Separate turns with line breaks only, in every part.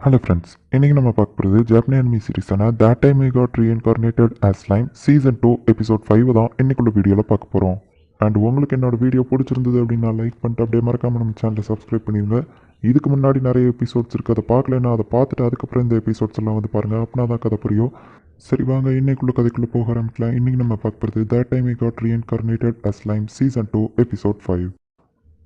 Hello friends, இன்றைக்கி நம்ம பார்க்க போகிறது ஜாப்பனி அனிமி சீரிஸான That Time I Got Reincarnated as Slime season 2 episode 5 தான் இன்னைக்குள்ள வீடியோவில் பார்க்க போகிறோம். அண்ட் உங்களுக்கு என்னோட வீடியோ பிடிச்சிருந்தது அப்படின்னா லைக் பண்ணிட்டு அப்படியே மறக்காமல் நம்ம சேனலை சப்ஸ்கிரைப் பண்ணிடுங்க. இதுக்கு முன்னாடி நிறைய எபிசோட்ஸ் இருக்குது, அதை பார்க்கலன்னா அதை பார்த்துட்டு அதுக்கப்புறம் இந்த எபிசோட்ஸ் எல்லாம் வந்து பாருங்கள், அப்படின்னா தான் கதை புரியும். சரி வாங்க இன்னைக்குள்ள கதைக்குள்ளே போக ஆரம்பிக்கலாம். இன்றைக்கி நம்ம பார்க்க போகிறது That Time I Got Reincarnated as Slime season 2 episode 5.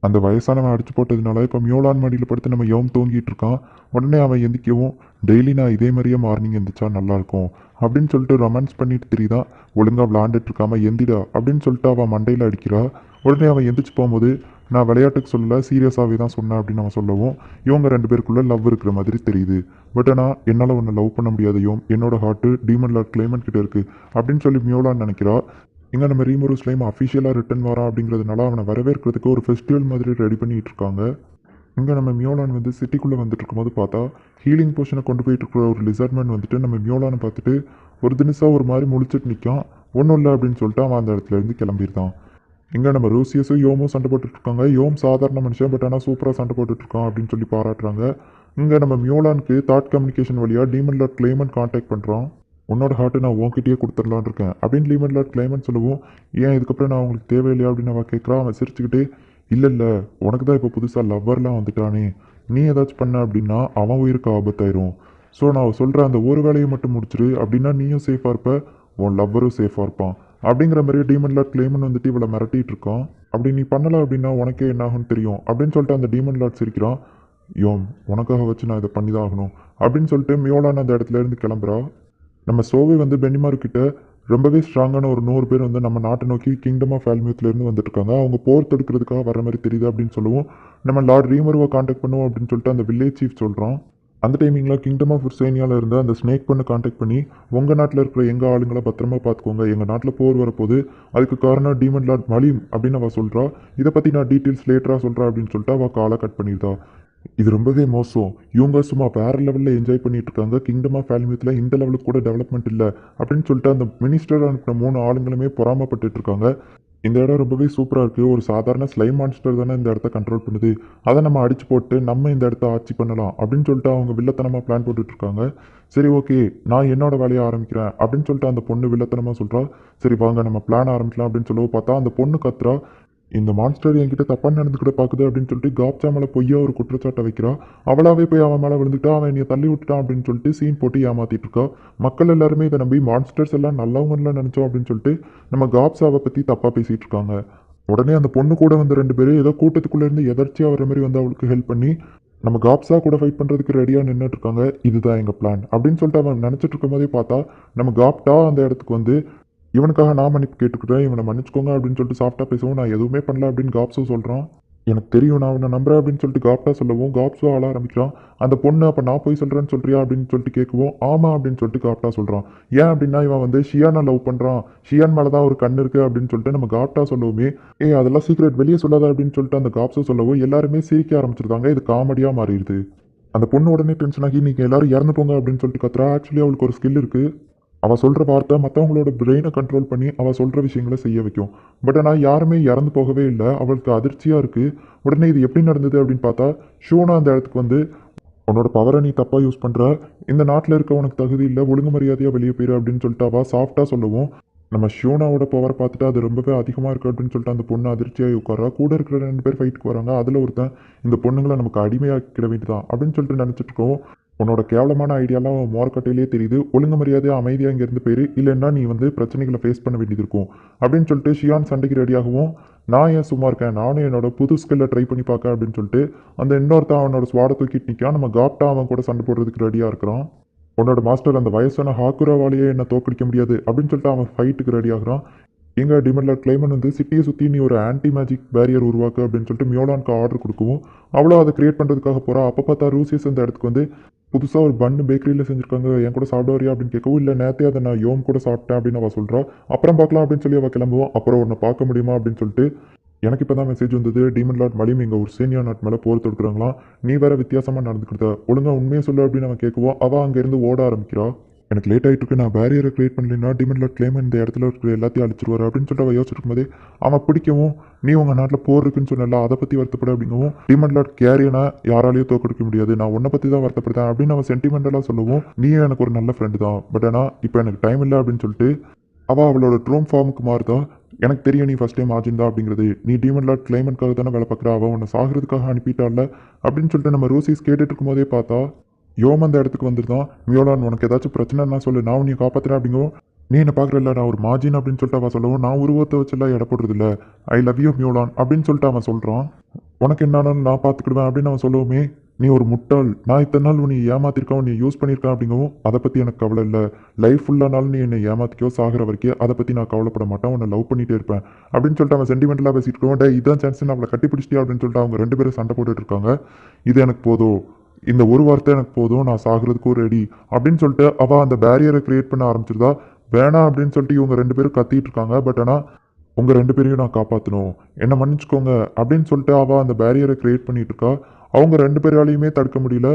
அந்த வயசானவன் அடிச்சு போட்டதுனால இப்போ மியோலான் மடியில் படுத்து நம்ம யோம் தூங்கிட்டு இருக்கான். உடனே அவன் எந்திக்கவும், டெய்லி நான் இதே மாதிரியே மார்னிங் எந்திரிச்சா நல்லாயிருக்கும் அப்படின்னு சொல்லிட்டு ரொமான்ஸ் பண்ணிட்டு தெரியுதான். ஒழுங்காக விளாண்டுட்டு இருக்காம எந்திடா அப்படின்னு சொல்லிட்டு அவன் மண்டையில் அடிக்கிறா. உடனே அவன் எந்திரிச்சு போகும்போது, நான் விளையாட்டுக்கு சொல்லலை சீரியஸாகவே தான் சொன்னேன் அப்படின்னு அவன் சொல்லவும், இவங்க ரெண்டு பேருக்குள்ளே லவ் இருக்கிற மாதிரி தெரியுது. பட் ஆனால் என்னால் ஒன்று லவ் பண்ண முடியாது யோம், என்னோட ஹார்ட்டு டீமன் லார்ட் கிளைமன் கிட்ட இருக்குது அப்படின்னு சொல்லி மியோலான்னு நினைக்கிறா. இங்கே நம்ம ரீமோரு ஸ்லைம் அஃபிஷியலாக ரிட்டன் வரான் அப்படிங்கிறதுனால அவனை வரவேற்கிறதுக்கு ஒரு ஃபெஸ்டிவல் மாதிரி ரெடி பண்ணிகிட்டு இருக்காங்க. இங்கே நம்ம மியோலான் வந்து சிட்டிக்குள்ளே வந்துட்டு இருக்கும்போது பார்த்தா ஹீலிங் போர்ஷனை கொண்டு போயிட்டு இருக்கிற ஒரு லிசர்ட்மேன் வந்துட்டு நம்ம மியோலானை பார்த்துட்டு ஒரு தினசாக ஒரு மாதிரி முழிச்சிட்டு நிற்கான். ஒன்றும் இல்லை அப்படின்னு சொல்லிட்டு அவன் அந்த இடத்துலேருந்து கிளம்பியிருந்தான். இங்கே நம்ம ரூசியஸும் யோமும் சண்டை போட்டுட்ருக்காங்க. யோம் சாதாரண மனுஷன், பட் ஆனால் சூப்பராக சண்டை போட்டுட்ருக்கான் அப்படின்னு சொல்லி பாராட்டுறாங்க. இங்கே நம்ம மியோலானுக்கு தாட் கம்யூனிகேஷன் வழியாக டீமன் லார்ட் கிளைமன் கான்டாக்ட் பண்ணுறான். உன்னோட ஹார்ட்டு நான் உன்கிட்டயே கொடுத்துடலான்னு இருக்கேன் அப்படின்னு லீமன் லார்ட் கிளைமன் சொல்லவும், ஏன் இதுக்கப்புறம் நான் உங்களுக்கு தேவையில்லையா அப்படின்னு அவன் கேட்குறான். அவன் சிரிச்சுக்கிட்டே, இல்லை உனக்கு தான் இப்போ புதுசாக லவ்வர்லாம் வந்துட்டானே, நீ ஏதாச்சும் பண்ண அப்படின்னா அவன் உயிருக்கு ஆபத்தாயிரும். ஸோ நான் சொல்கிற அந்த ஒரு வேலையை மட்டும் முடிச்சிரு, அப்படின்னா நீயும் சேஃபாக இருப்ப, உன் லவ்வரும் சேஃபாக இருப்பான் அப்படிங்கிற மாதிரியே டீமன் லார்ட் கிளைமன் வந்துட்டு இவளை மிரட்டிட்டு இருக்கான். அப்படி நீ பண்ணலை அப்படின்னா உனக்கே என்ன ஆகும்னு தெரியும் அப்படின்னு சொல்லிட்டு அந்த டீமன் லார்ட் சிரிக்கிறான். யோம், உனக்காக வச்சு நான் இதை பண்ணி தான் ஆகணும் அப்படின்னு சொல்லிட்டு மியோலான அந்த இடத்துல இருந்து கிளம்புறா. நம்ம சோவே வந்து பெனிமார்க்கிட்ட ரொம்பவே ஸ்ட்ராங்கான ஒரு 100 பேர் வந்து நம்ம நாட்டை நோக்கி கிங்டம் ஆஃப் ஆல்மியூத்லேருந்து வந்துட்டுருக்காங்க. அவங்க போர் தடுக்கிறதுக்காக வர மாதிரி தெரியுது அப்படின்னு சொல்லுவோம். நம்ம லார்ட் ரீமருவை காண்டாக்ட் பண்ணுவோம் அப்படின்னு சொல்லிட்டு அந்த வில்லேஜ் சீஃப் சொல்கிறான். அந்த டைமிங்கில் கிங்டம் ஆஃப் உர்சேனியாவில் இருந்த அந்த ஸ்னேக் பண்ண காண்டாக்ட் பண்ணி, உங்கள் நாட்டில் இருக்கிற எங்கள் ஆளுங்களை பத்திரமா பார்த்துக்கோங்க, எங்கள் நாட்டில் போர் வரப்போது, அதுக்கு காரணம் டீமன் லார்ட் மலீம் அப்படின்னு அவள் சொல்கிறா. இதை பற்றி நான் டீட்டெயில்ஸ் லேட்டராக சொல்கிறேன் அப்படின்னு சொல்லிட்டு அவள் காலை கட் பண்ணியிருந்தா. இது ரொம்பவே மோசம், இவங்க சும்மா வேறு லெவலில் என்ஜாய் பண்ணிட்டு இருக்காங்க, கிங்டம் ஆஃப் ஆல்மியூத்தில் இந்த லெவலுக்கு கூட டெவலப்மெண்ட் இல்லை அப்படின்னு சொல்லிட்டு அந்த மினிஸ்டர் அனுப்பின 3 ஆளுங்களுமே பொறாமப்பட்டு இருக்காங்க. இந்த இடம் ரொம்பவே சூப்பராக இருக்குது, ஒரு சாதாரண ஸ்லைம் மான்ஸ்டர் தானே இந்த இடத்த கண்ட்ரோல் பண்ணுது, அதை நம்ம அடிச்சு போட்டு நம்ம இந்த இடத்த ஆட்சி பண்ணலாம் அப்படின்னு சொல்லிட்டு அவங்க வில்லத்தனமாக பிளான் போட்டுட்ருக்காங்க. சரி ஓகே, நான் என்னோட வேலையை ஆரம்பிக்கிறேன் அப்படின்னு சொல்லிட்டு அந்த பொண்ணு வில்லத்தனமாக சொல்கிறா. சரி வாங்க நம்ம பிளான் ஆரம்பிக்கலாம் அப்படின்னு சொல்லவும் பார்த்தா அந்த பொண்ணு கத்துறா, இந்த மான்ஸ்டர் என்கிட்ட தப்பாக நடந்துக்கிட்ட பார்க்குது அப்படின்னு சொல்லிட்டு காப்சா மேலே பொய்யா ஒரு குற்றச்சாட்டை வைக்கிறா. அவளாவே போய் அவன் மேலே விழுந்துட்டா, அவன் என்னை தள்ளி விட்டுட்டான் அப்படின்னு சொல்லிட்டு சீன் போட்டு ஏமாத்திட்டு இருக்கா. மக்கள் எல்லாருமே இதை நம்பி மான்ஸ்டர்ஸ் எல்லாம் நல்லவங்கலாம் நினச்சோம் அப்படின்னு சொல்லிட்டு நம்ம காப்சாவை பற்றி தப்பாக பேசிகிட்டு இருக்காங்க. உடனே அந்த பொண்ணு கூட வந்து 2 பேர் ஏதோ கூட்டத்துக்குள்ளேருந்து எதர்ச்சியாக வர மாதிரி வந்து அவளுக்கு ஹெல்ப் பண்ணி நம்ம காப்ஸா கூட ஃபைட் பண்ணுறதுக்கு ரெடியாக நின்றுட்டு இருக்காங்க. இதுதான் எங்கள் பிளான் அப்படின்னு சொல்லிட்டு அவன் நினச்சிட்டு இருக்கும் போதே பார்த்தா நம்ம காப்டா அந்த இடத்துக்கு வந்து, இவனுக்காக நான் மன்னிப்பு கேட்டுக்கிட்டேன், இவனை மன்னிச்சுக்கோங்க அப்படின்னு சொல்லிட்டு சாஃப்டாக பேசவும், நான் எதுவுமே பண்ணல அப்படின்னு காப்ஸோ சொல்கிறான். எனக்கு தெரியும், நான் அவனை நம்புறேன் அப்படின்னு சொல்லிட்டு காப்டா சொல்லவும் காப்ஸோ ஆள ஆரம்பிக்கிறான். அந்த பொண்ணு, அப்போ நான் போய் சொல்கிறேன்னு சொல்கிறியா அப்படின்னு சொல்லிட்டு கேட்கவும், ஆமாம் அப்படின்னு சொல்லிட்டு காப்டா சொல்கிறான். ஏன் அப்படின்னா இவன் வந்து ஷியானை லவ் பண்ணுறான், ஷியான் மேலே தான் ஒரு கண் இருக்குது அப்படின்னு சொல்லிட்டு நம்ம காப்டா சொல்லவுமே, அதெல்லாம் சீக்ரெட் வெளியே சொல்லாத அப்படின்னு சொல்லிட்டு அந்த காப்ஸோ சொல்லவும் எல்லாருமே சிரிக்க ஆரம்பிச்சிருக்காங்க. இது காமெடியாக மாறிடுது. அந்த பொண்ணு உடனே டென்ஷன் ஆகி, நீங்கள் எல்லாரும் இறந்து போங்க அப்படின்னு சொல்லிட்டு கத்துறா. ஆக்சுவலி அவளுக்கு ஒரு ஸ்கில் இருக்குது, அவள் சொல்கிற வார்த்தை மற்றவங்களோட பிரெயினை கண்ட்ரோல் பண்ணி அவள் சொல்கிற விஷயங்களை செய்ய வைக்கும். பட் ஆனால் யாருமே இறந்து போகவே இல்லை. அவளுக்கு அதிர்ச்சியாக இருக்குது. உடனே இது எப்படி நடந்தது அப்படின்னு பார்த்தா, ஷூனா அந்த இடத்துக்கு வந்து, உன்னோட பவரை நீ தப்பாக யூஸ் பண்ணுற, இந்த நாட்டில் இருக்க உனக்கு தகுதி இல்லை, ஒழுங்கு மரியாதையாக வெளியே போயிரு அப்படின்னு சொல்லிட்டு அவள் சாஃப்டாக சொல்லவும், நம்ம ஷியோனாவோட பவரை பார்த்துட்டு அது ரொம்பவே அதிகமாக இருக்குது அப்படின்னு சொல்லிட்டு அந்த பொண்ணு அதிர்ச்சியாக உட்காரா. கூட இருக்கிற 2 பேர் ஃபைட்டுக்கு வராங்க. அதில் ஒருத்தன், இந்த பொண்ணுங்களை நமக்கு அடிமையாக்கிட வேண்டியதான் அப்படின்னு சொல்லிட்டு நினச்சிட்டு இருக்கோம். உன்னோட கேவலமான ஐடியாலாம் மோரக்கட்டையிலே தெரியுது, ஒழுங்கு மரியாதையாக அமைதியாக இங்கேருந்து போயிரு, இல்லைன்னா நீ வந்து பிரச்சனைகளை ஃபேஸ் பண்ண வேண்டியது இருக்கும் அப்படின்னு சொல்லிட்டு ஷியான் சண்டைக்கு ரெடியாகவும், நான் ஏன் சும்மா இருக்கேன், நானும் என்னோட புது ஸ்கில்லை ட்ரை பண்ணி பார்க்க அப்படின்னு சொல்லிட்டு அந்த இன்னொருத்தான் அவனோட ஸ்வாடை தூக்கிட்டு நிற்கான். நம்ம காப்டா அவன் கூட சண்டை போடுறதுக்கு ரெடியாக இருக்கிறான். உன்னோட மாஸ்டர் அந்த வயசான ஹாக்குராவாலேயே என்ன தோக்கடிக்க முடியாது அப்படின்னு சொல்லிட்டு அவன் ஃபைட்டுக்கு ரெடி ஆகுறான். எங்கள் டிமன்லார்ட் கிளைமன் வந்து சிட்டியை சுற்றி நீ ஒரு ஆன்டி மேஜிக் பேரியர் உருவாக்கு அப்படின்னு சொல்லிட்டு மியோலானுக்கு ஆர்டர் கொடுக்கவும், அவ்வளோ அதை கிரியேட் பண்ணுறதுக்காக போகிறா. அப்போ பார்த்தா ரூசியஸ் அந்த இடத்துக்கு வந்து, புதுசாக ஒரு பன்னு பேக்கரியில் செஞ்சுருக்காங்க, என் கூட சாப்பிட வரியா அப்படின்னு கேட்கவும், இல்லை நேற்றே அதை நான் யோம் கூட சாப்பிட்டேன் அப்படின்னு அவள் சொல்கிறா. அப்புறம் பார்க்கலாம் அப்படின்னு சொல்லி அவள் கிளம்புவோம். அப்புறம் உன்னை பார்க்க முடியுமா அப்படின்னு சொல்லிட்டு, எனக்கு இப்போ தான் மெசேஜ் வந்தது, டீமன் லார்ட் மலிம் எங்கள் ஒரு சீனியர் நாட் மேலே போர் தொடுக்குறாங்களாம், நீ வேற வித்தியாசமாக நடந்துக்கிட்ட, ஒழுங்காக உண்மையை சொல்லு அப்படின்னு அவன் கேட்குவோம். அவள் அங்கேருந்து ஓட ஆரம்பிக்கிறா. எனக்கு லேட் ஆகிட்டு இருக்கு, நான் பேரியரை கிரியேட் பண்ணலைன்னா டிமண்ட் கிளைம் இந்த இடத்துல இருக்கிற எல்லாத்தையும் அழிச்சிருவாரு அப்படின்னு சொல்லிட்டு அவள் யோசிச்சிருக்கும் போதே அவன் பிடிக்கவும், நீ உங்கள் நாட்டில் போர் இருக்குன்னு சொன்னல அதை பற்றி வருத்தப்பட அப்படிங்கவும், டிமண்ட் கேரியனை யாராலையும் தோக்கடிக்க முடியாது, நான் உன்னை பற்றி தான் வருத்தப்படுறேன் அப்படின்னு அவன் சென்டிமெண்டலாக சொல்லவும், நீயே எனக்கு ஒரு நல்ல ஃப்ரெண்டு தான், பட் ஆனால் இப்போ எனக்கு டைம் இல்லை அப்படின்னு சொல்லிட்டு அவளோட ட்ரோம் ஃபார்முக்கு மாறுதான். எனக்கு தெரியும் நீ ஃபஸ்ட் டைம் ஆஜின் தான் அப்படிங்கிறது, நீ டீமன் லார்ட் கிளைமனுக்காக தானே வேலை பார்க்குற, அவன் உன்னை சாகிறதுக்காக அனுப்பிட்டால அப்படின்னு சொல்லிட்டு நம்ம ரோசிஸ் கேட்டுட்டு இருக்கும்போதே பார்த்தா யோம் அந்த இடத்துக்கு வந்துருந்தான். மியோலான் உனக்கு ஏதாச்சும் பிரச்சனைனா சொல்லு, நான் உன்னை காப்பாற்றுறேன் அப்படிங்கவும், நீ என்ன பார்க்குறல நான் ஒரு மாஜின் அப்படின்னு சொல்லிட்டு அவன் சொல்லவும், நான் உருவத்தை வச்செல்லாம் எடை போடுறதில்ல, ஐ லவ் யூ மியோலான் அப்படின்னு சொல்லிட்டு அவன் சொல்கிறான். உனக்கு என்னாலும் நான் பார்த்துக்கிடுவேன் அப்படின்னு அவன் சொல்லவுமே, நீ ஒரு முட்டாள், நான் இத்தனை நாள் உன்னை ஏமாத்திருக்கேன், நீ யூஸ் பண்ணியிருக்கான் அப்படிங்கவும், அதை பற்றி எனக்கு கவலை இல்லை, லைஃப் ஃபுல்லானாலும் நீ என்னை ஏமாத்திக்கோ சாகிற வரைக்கும் அதை பற்றி நான் கவலைப்பட மாட்டேன், உன்னை லவ் பண்ணிகிட்டே இருப்பேன் அப்படின்னு சொல்லிட்டு அவன் சென்டிமெண்டலாக பேசிட்டு இருக்கோம். டே இதான் சான்ஸ், அவளை கட்டி பிடிச்சிட்டியா அப்படின்னு சொல்லிட்டு அவங்க 2 பேரும் சண்டை போட்டுட்டு இருக்காங்க. இது எனக்கு போதும், இந்த ஒரு வார்த்தை எனக்கு போதும், நான் சாகிறதுக்கும் ரெடி அப்படின்னு சொல்லிட்டு அவள் அந்த பேரியரை கிரியேட் பண்ண ஆரம்பிச்சிருந்தா. வேணாம் அப்படின்னு சொல்லிட்டு இவங்க 2 பேரும் கத்திட்டு இருக்காங்க. பட் ஆனால் உங்கள் 2 பேரையும் நான் காப்பாற்றணும், என்னை மன்னிச்சுக்கோங்க அப்படின்னு சொல்லிட்டு அவள் அந்த பேரியரை கிரியேட் பண்ணிட்டு இருக்கா. அவங்க 2 பேராலையுமே தடுக்க முடியல.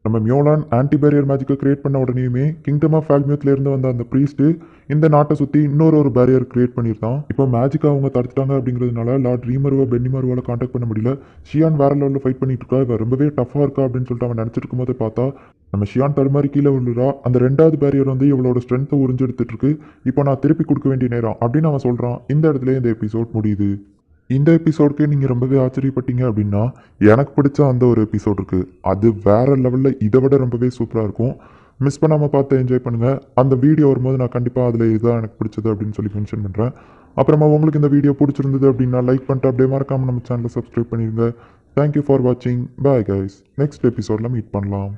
நம்ம மியோலான் ஆன்டி பேரியர் மேஜிக்கை கிரியேட் பண்ண உடனேயுமே கிங்டம் ஆஃப் இருந்து வந்த அந்த ப்ரீஸ்ட்டு இந்த நாட்டை சுற்றி ஒரு பேரியர் கிரியேட் பண்ணியிருந்தான். இப்போ மேஜிக்கை அவங்க தடுத்துட்டாங்க அப்படிங்கிறதுனால லார்ட் ரீமருவா பென்னிமருவால் கான்டாக்ட் பண்ண முடியல. ஷியான் வேற லெவலில் ஃபைட் பண்ணிட்டு இருக்கா, இவ ரொம்பவே டஃப்பாக இருக்கா அப்படின்னு சொல்லிட்டு அவன் நினச்சிட்டு இருக்கும்போது பார்த்தா நம்ம ஷியான் தடுமாறி கீழே விழுறா. அந்த 2வது பேரியர் வந்து இவளோட ஸ்ட்ரென்த்தை உறிஞ்செடுத்துட்டு இருக்கு. இப்போ நான் திருப்பி கொடுக்க வேண்டிய நேரம் அப்படின்னு அவன் சொல்கிறான். இந்த இடத்துல இந்த எபிசோட் முடியுது. இந்த எபிசோடுக்கு நீங்கள் ரொம்பவே ஆச்சரியப்பட்டீங்க அப்படின்னா, எனக்கு பிடிச்ச அந்த ஒரு எபிசோட் இருக்குது, அது வேறு லெவலில் இதை விட ரொம்பவே சூப்பராக இருக்கும். மிஸ் பண்ணாமல் பார்த்து என்ஜாய் பண்ணுங்கள். அந்த வீடியோ வரும்போது நான் கண்டிப்பாக அதில் இதுதான் எனக்கு பிடிச்சது அப்படின்னு சொல்லி மென்ஷன் பண்ணுறேன். அப்புறமா உங்களுக்கு இந்த வீடியோ பிடிச்சிருந்தது அப்படின்னா லைக் பண்ணிட்டு அப்படியே மறக்காமல் நம்ம சேனலை சப்ஸ்கிரைப் பண்ணிடுங்க. தேங்க்யூ ஃபார் வாட்சிங். Bye guys. நெக்ஸ்ட் எபிசோடில் மீட் பண்ணலாம்.